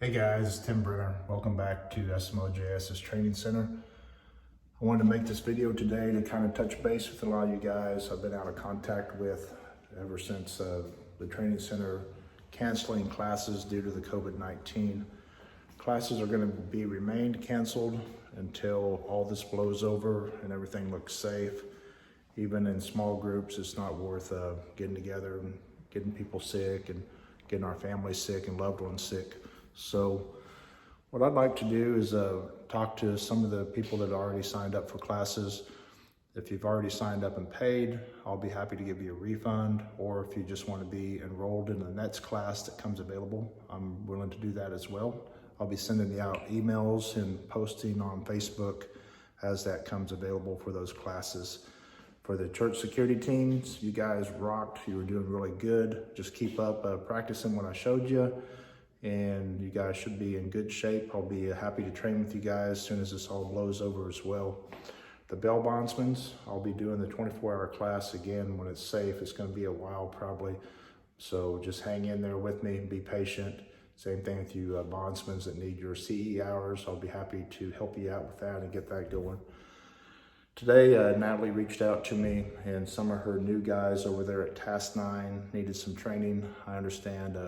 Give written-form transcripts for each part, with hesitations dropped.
Hey guys, it's Tim Brenner. Welcome back to SMOJS's Training Center. I wanted to make this video today to kind of touch base with a lot of you guys I've been out of contact with ever since the Training Center canceling classes due to the COVID-19. Classes are going to be remained canceled until all this blows over and everything looks safe. Even in small groups, it's not worth getting together and getting people sick and getting our families sick and loved ones sick. So what I'd like to do is talk to some of the people that already signed up for classes. If you've already signed up and paid, I'll be happy to give you a refund, or if you just want to be enrolled in the next class that comes available, I'm willing to do that as well. I'll be sending you out emails and posting on Facebook as that comes available for those classes. For the church security teams, you guys rocked. You were doing really good. Just keep up practicing what I showed you, and you guys should be in good shape. I'll be happy to train with you guys as soon as this all blows over as well. The bail bondsmen, I'll be doing the 24-hour class again when it's safe. It's going to be a while probably, so just hang in there with me and be patient. Same thing with you bondsmen that need your CE hours. I'll be happy to help you out with that and get that going. Today, Natalie reached out to me, and some of her new guys over there at Task 9 needed some training. I understand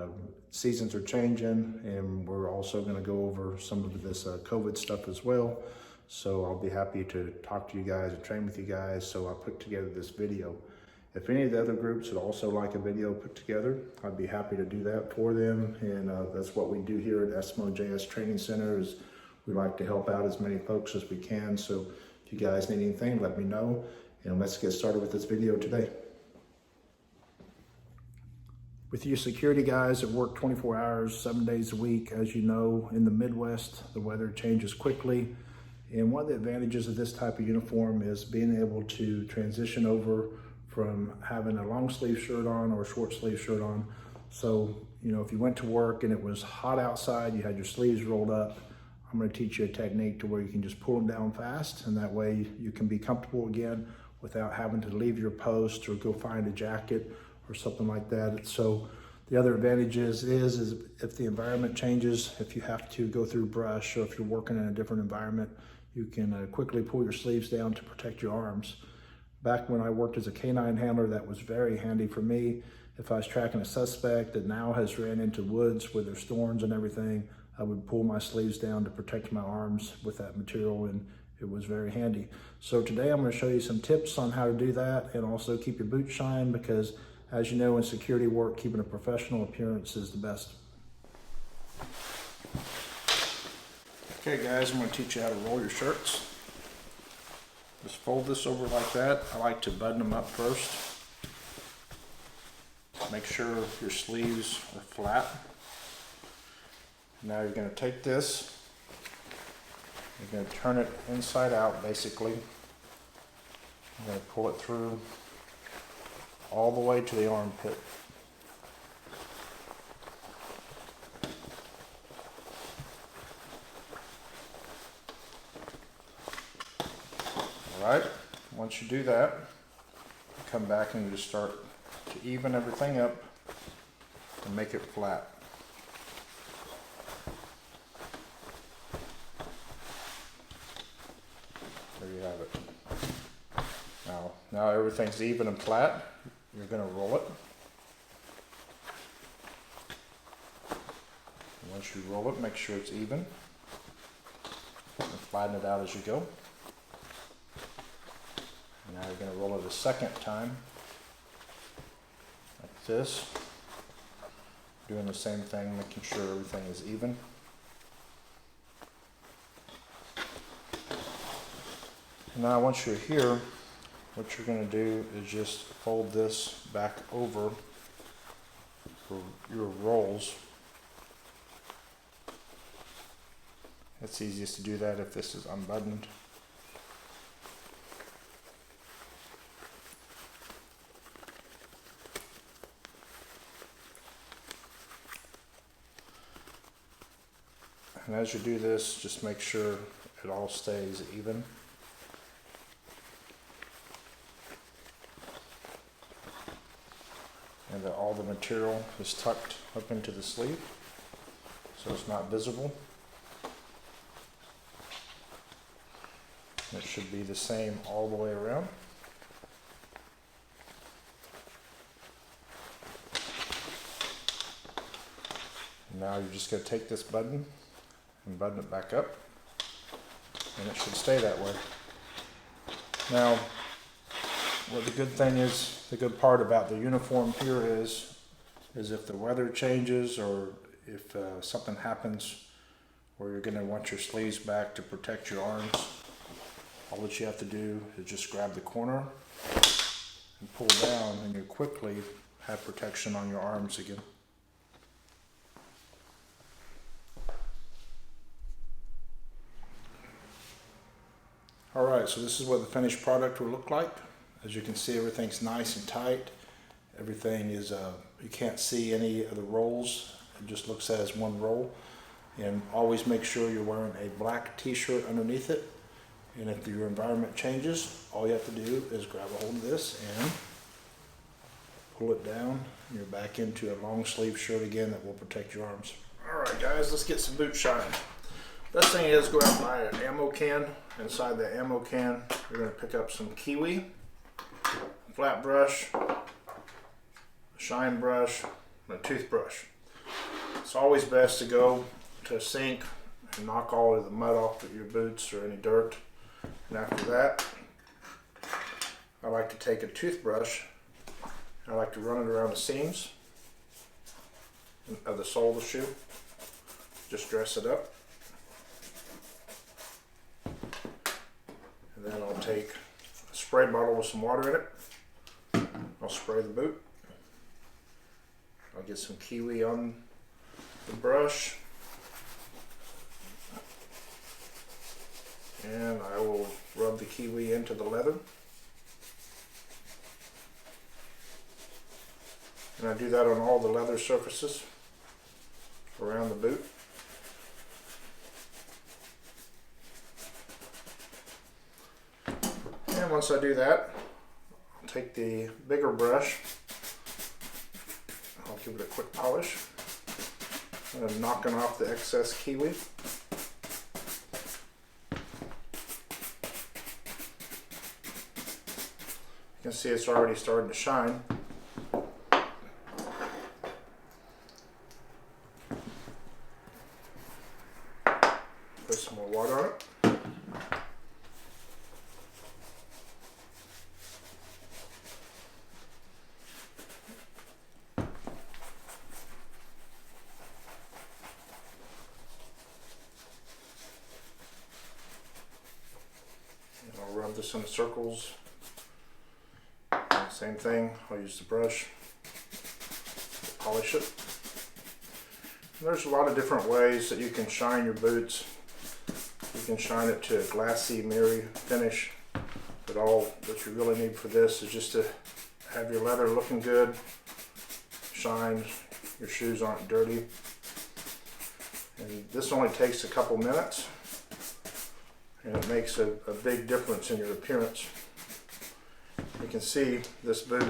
seasons are changing, and we're also going to go over some of this COVID stuff as well. So I'll be happy to talk to you guys and train with you guys. So I put together this video. If any of the other groups would also like a video put together, I'd be happy to do that for them. And that's what we do here at SMOJS Training Center, is we like to help out as many folks as we can. So if you guys need anything, let me know, and let's get started with this video today. With you security guys that work 24 hours, 7 days a week, as you know, in the Midwest, the weather changes quickly. And one of the advantages of this type of uniform is being able to transition over from having a long sleeve shirt on or a short sleeve shirt on. So, you know, if you went to work and it was hot outside, you had your sleeves rolled up, I'm going to teach you a technique to where you can just pull them down fast, and that way you can be comfortable again without having to leave your post or go find a jacket or something like that. So the other advantage is if the environment changes, if you have to go through brush, or if you're working in a different environment, you can quickly pull your sleeves down to protect your arms. Back when I worked as a canine handler, that was very handy for me. If I was tracking a suspect that now has ran into woods where there's thorns and everything, I would pull my sleeves down to protect my arms with that material, and it was very handy. So today I'm going to show you some tips on how to do that, and also keep your boots shined, because as you know, in security work, keeping a professional appearance is the best. Okay guys, I'm going to teach you how to roll your shirts. Just fold this over like that. I like to button them up first. Make sure your sleeves are flat. Now you're going to take this, you're going to turn it inside out basically. You're going to pull it through all the way to the armpit. Alright, once you do that, you come back and you just start to even everything up and make it flat. There you have it. Now everything's even and flat. You're going to roll it. And once you roll it, make sure it's even. And flatten it out as you go. And now you're going to roll it a second time, like this. Doing the same thing, making sure everything is even. Now once you're here, what you're going to do is just fold this back over for your rolls. It's easiest to do that if this is unbuttoned. And as you do this, just make sure it all stays even. And that all the material is tucked up into the sleeve. so it's not visible. It should be the same all the way around. Now you're just going to take this button and button it back up, and it should stay that way. Now, what the good thing is, the good part about the uniform here is if the weather changes or if something happens where you're going to want your sleeves back to protect your arms, all that you have to do is just grab the corner and pull down, and you quickly have protection on your arms again. Alright, so this is what the finished product will look like. As you can see, everything's nice and tight. Everything is, you can't see any of the rolls. It just looks as one roll. And always make sure you're wearing a black t-shirt underneath it. And if your environment changes, all you have to do is grab a hold of this and pull it down. And you're back into a long sleeve shirt again that will protect your arms. Alright guys, let's get some boot shine. Best thing is go out and buy an ammo can. Inside the ammo can, you're going to pick up some kiwi, a flat brush, a shine brush, and a toothbrush. It's always best to go to a sink and knock all of the mud off of your boots or any dirt. And after that, I like to take a toothbrush and I like to run it around the seams of the sole of the shoe. Just dress it up. And then I'll take a spray bottle with some water in it. I'll spray the boot. I'll get some kiwi on the brush. And I will rub the kiwi into the leather. And I do that on all the leather surfaces around the boot. And once I do that, I'll take the bigger brush, I'll give it a quick polish, and I'm knocking off the excess kiwi. You can see it's already starting to shine. Put some more water on it. I'll rub this in circles. Same thing, I'll use the brush to polish it. And there's a lot of different ways that you can shine your boots. You can shine it to a glassy, mirror finish, but all that you really need for this is just to have your leather looking good, shine, your shoes aren't dirty. And this only takes a couple minutes, and it makes a big difference in your appearance. You can see this boot,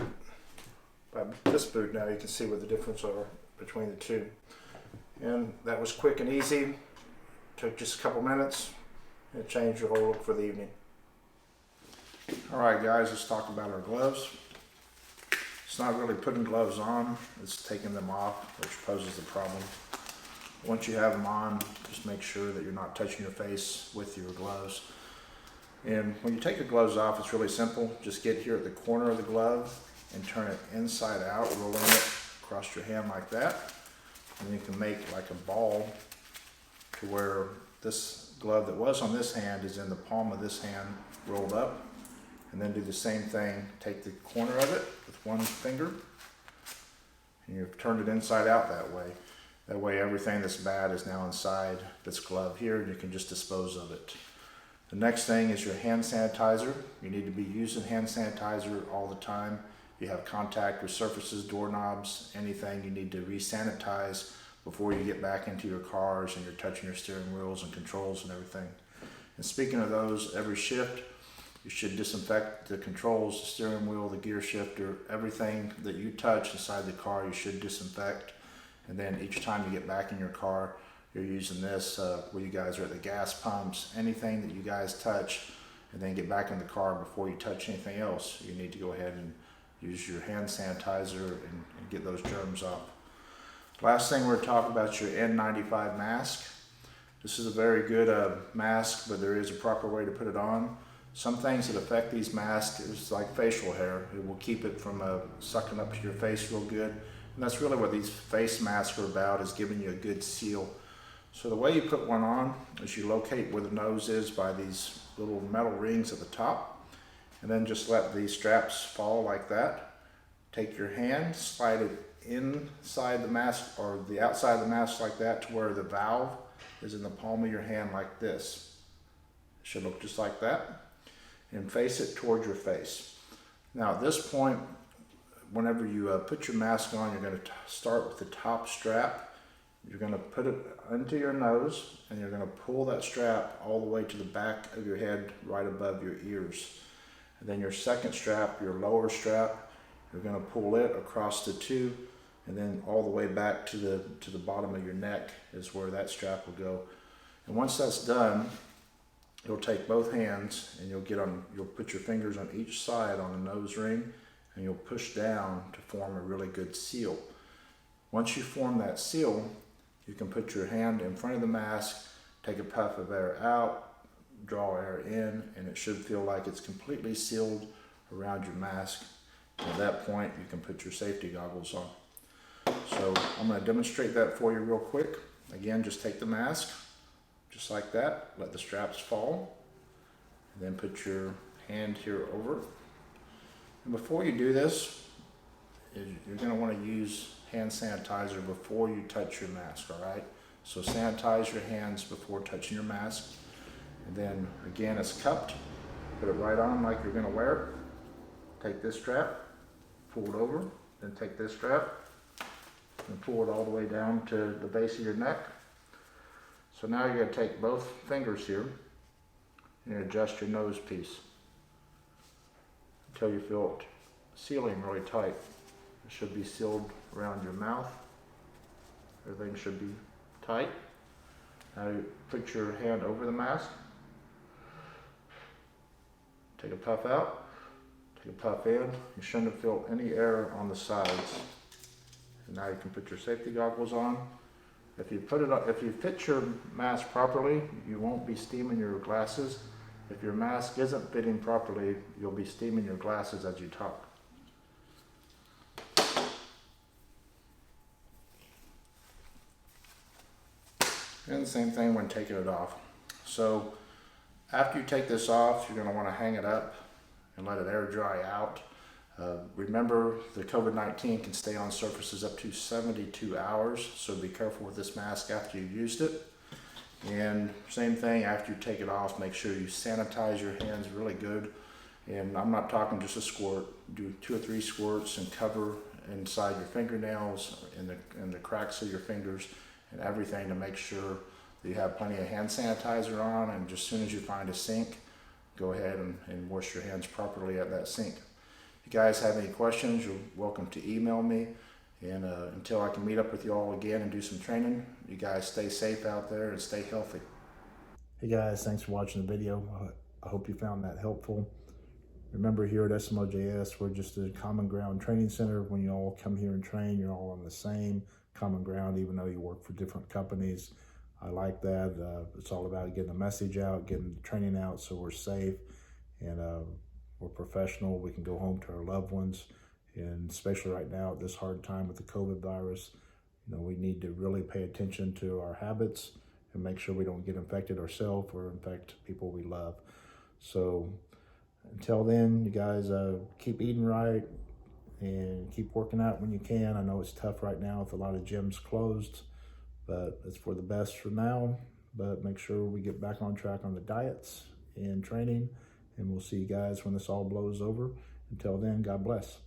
by this boot now you can see what the difference are between the two. And that was quick and easy, took just a couple minutes, and it changed your whole look for the evening. Alright guys, let's talk about our gloves. It's not really putting gloves on, it's taking them off, which poses the problem. Once you have them on, just make sure that you're not touching your face with your gloves. And when you take the gloves off, it's really simple. Just get here at the corner of the glove and turn it inside out, rolling it across your hand like that. And you can make like a ball to where this glove that was on this hand is in the palm of this hand rolled up. And then do the same thing. Take the corner of it with one finger and you've turned it inside out that way. That way everything that's bad is now inside this glove here and you can just dispose of it. The next thing is your hand sanitizer. You need to be using hand sanitizer all the time. If you have contact with surfaces, doorknobs, anything, you need to re-sanitize before you get back into your cars and you're touching your steering wheels and controls and everything. And speaking of those, every shift you should disinfect the controls, the steering wheel, the gear shifter, everything that you touch inside the car you should disinfect. And then each time you get back in your car, you're using this where you guys are at the gas pumps, anything that you guys touch, and then get back in the car before you touch anything else, you need to go ahead and use your hand sanitizer and get those germs off. Last thing we're talking about, your N95 mask. This is a very good mask, but there is a proper way to put it on. Some things that affect these masks is like facial hair. It will keep it from sucking up to your face real good. And that's really what these face masks are about, is giving you a good seal. So the way you put one on is you locate where the nose is by these little metal rings at the top, and then just let these straps fall like that. Take your hand, slide it inside the mask or the outside of the mask like that to where the valve is in the palm of your hand like this. It should look just like that, and face it toward your face. Now at this point, whenever you put your mask on, you're going to start with the top strap. You're going to put it into your nose, and you're going to pull that strap all the way to the back of your head, right above your ears. And then your second strap, your lower strap, you're going to pull it across the two, and then all the way back to the bottom of your neck is where that strap will go. And once that's done, you'll take both hands and you'll put your fingers on each side on the nose ring, and you'll push down to form a really good seal. Once you form that seal, you can put your hand in front of the mask, take a puff of air out, draw air in, and it should feel like it's completely sealed around your mask. And at that point, you can put your safety goggles on. So I'm going to demonstrate that for you real quick. Again, just take the mask, just like that, let the straps fall, and then put your hand here over. And before you do this, you're going to want to use hand sanitizer before you touch your mask, all right? So sanitize your hands before touching your mask. And then again, it's cupped. Put it right on like you're going to wear it. Take this strap, pull it over, then take this strap and pull it all the way down to the base of your neck. So now you're going to take both fingers here and adjust your nose piece until you feel it sealing really tight. It should be sealed around your mouth. Everything should be tight. Now you put your hand over the mask. Take a puff out. Take a puff in. You shouldn't have felt any air on the sides. And now you can put your safety goggles on. If you fit your mask properly, you won't be steaming your glasses. If your mask isn't fitting properly, you'll be steaming your glasses as you talk. And the same thing when taking it off. So after you take this off, you're going to want to hang it up and let it air dry out. Remember, the COVID-19 can stay on surfaces up to 72 hours, so be careful with this mask after you've used it. And same thing, after you take it off, make sure you sanitize your hands really good. And I'm not talking just a squirt. Do 2 or 3 squirts and cover inside your fingernails and the cracks of your fingers and everything to make sure that you have plenty of hand sanitizer on. And just as soon as you find a sink, go ahead and wash your hands properly at that sink. If you guys have any questions, you're welcome to email me. And until I can meet up with you all again and do some training, you guys stay safe out there and stay healthy. Hey guys, thanks for watching the video. I hope you found that helpful. Remember, here at SMOJS, we're just a common ground training center. When you all come here and train, you're all on the same common ground, even though you work for different companies. I like that. It's all about getting the message out, getting the training out so we're safe and we're professional. We can go home to our loved ones. And especially right now at this hard time with the COVID virus, we need to really pay attention to our habits and make sure we don't get infected ourselves or infect people we love. So until then, you guys keep eating right and keep working out when you can. I know it's tough right now with a lot of gyms closed, but it's for the best for now. But make sure we get back on track on the diets and training, and we'll see you guys when this all blows over. Until then, God bless.